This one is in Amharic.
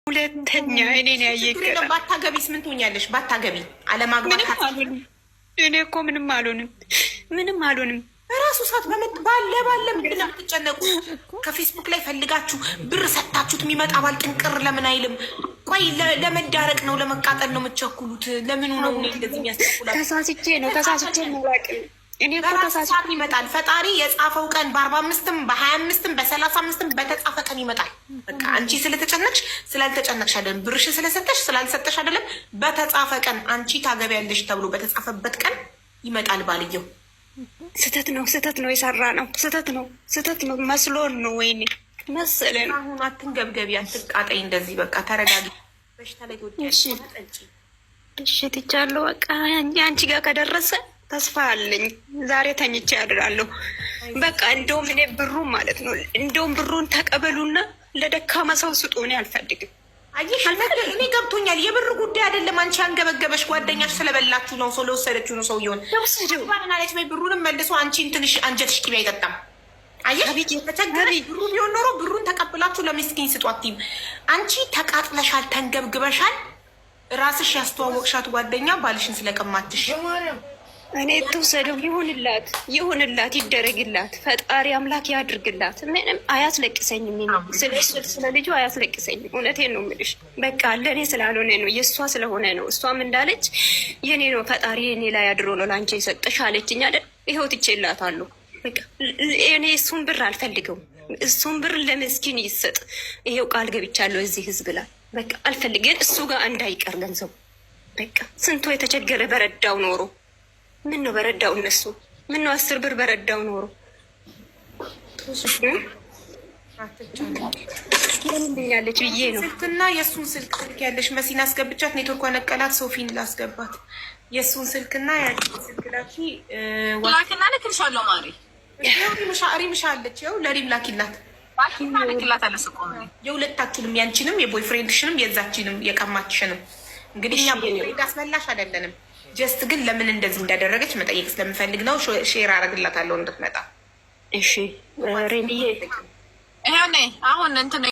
ሁለተኛ እኔን ያየቀ ባታገቢስ ምን ትሆኛለሽ? ባታገቢ አለማግባት እኔ እኮ ምንም አልሆንም፣ ምንም አልሆንም። በራሱ ሰዓት ባለ ምንድን ነው የምትጨነቁ? ከፌስቡክ ላይ ፈልጋችሁ ብር ሰጥታችሁት የሚመጣ ባል ጥንቅር ለምን አይልም? ቆይ ለመዳረቅ ነው ለመቃጠል ነው የምትቸኩሉት? ለምኑ ነው እንደዚህ የሚያስቸኩላችሁ? ተሳስቼ ነው እኔ እኮ ተሳስቼ ይመጣል። ፈጣሪ የጻፈው ቀን በ45ም በ25ም በ35ም በተጻፈ ቀን ይመጣል። በቃ አንቺ ስለተጨነቅሽ ስላልተጨነቅሽ አይደለም፣ ብርሽ ስለሰጠሽ ስላልሰጠሽ አይደለም። በተጻፈ ቀን አንቺ ታገቢያለሽ ተብሎ በተጻፈበት ቀን ይመጣል ባልየው። ስህተት ነው የሰራ ነው ስህተት ነው መስሎን ነው ወይኔ መሰለን። አሁን አትንገብገቢ፣ አትቃጠይ፣ እንደዚህ በቃ ተረጋጊ። በሽታ ላይ ተወጪ። እሺ ትቻለሁ። በቃ አንቺ ጋር ከደረሰ ተስፋ አለኝ። ዛሬ ተኝቼ ያድራለሁ። በቃ እንደውም እኔ ብሩን ማለት ነው እንደውም ብሩን ተቀበሉና ለደካማ ሰው ስጡ። እኔ አልፈልግም። አየሽ እኔ ገብቶኛል። የብር ጉዳይ አይደለም። አንቺ አንገበገበሽ ጓደኛሽ ስለበላችሁ ነው፣ ሰው ለወሰደችው ነው። ሰውየውን ባናለች ወይ ብሩንም መልሶ አንቺን ትንሽ አንጀትሽ ቅቤ አይጠጣም። አየሽ ተቸገረሽ። ብሩ ቢሆን ኖሮ ብሩን ተቀብላችሁ ለሚስኪን ስጧቲም። አንቺ ተቃጥለሻል፣ ተንገብግበሻል። ራስሽ ያስተዋወቅሻት ጓደኛ ባልሽን ስለቀማትሽ እኔ ትውሰደው። ይሁንላት፣ ይደረግላት። ፈጣሪ አምላክ ያድርግላት። ምንም አያስለቅሰኝም። ስለ ልጁ አያስለቅሰኝም። እውነቴን ነው የምልሽ። በቃ ለእኔ ስላልሆነ ነው፣ የእሷ ስለሆነ ነው። እሷም እንዳለች የኔ ነው ፈጣሪ እኔ ላይ አድሮ ነው ለአንቺ የሰጠሽ አለችኝ አይደል? ይኸው ትቼላታለሁ። በቃ እኔ እሱን ብር አልፈልገውም። እሱን ብር ለምስኪን ይሰጥ። ይሄው ቃል ገብቻለሁ እዚህ ህዝብ ላይ። በቃ አልፈልግም። እሱ ጋር እንዳይቀር ገንዘቡ። በቃ ስንቶ የተቸገረ በረዳው ኖሮ ምን ነው በረዳው? እነሱ ምን ነው 10 ብር በረዳው ኖሮ ያለች ብዬ ነው። ስልክና የእሱን ስልክ ያለሽ መሲን አስገብቻት ኔትወርኳ ነቀላት። ሶፊን ላስገባት የእሱን ስልክና ስልክ ላኪና ልክልሻለሁ። ማሪ ሪምሻ አለች። ው ለሪም ላኪላት ልክላት አለ ስቆ የሁለታችሁንም ያንቺንም የቦይፍሬንድሽንም የዛችንም የቀማችሽንም። እንግዲህ እኛ ቦይፍሬንድ አስመላሽ አይደለንም። ጀስት ግን ለምን እንደዚህ እንዳደረገች መጠየቅ ስለምፈልግ ነው። ሼር አረግላታለሁ እንድትመጣ። እሺ ሬንዬ ይሄ አሁን እንትን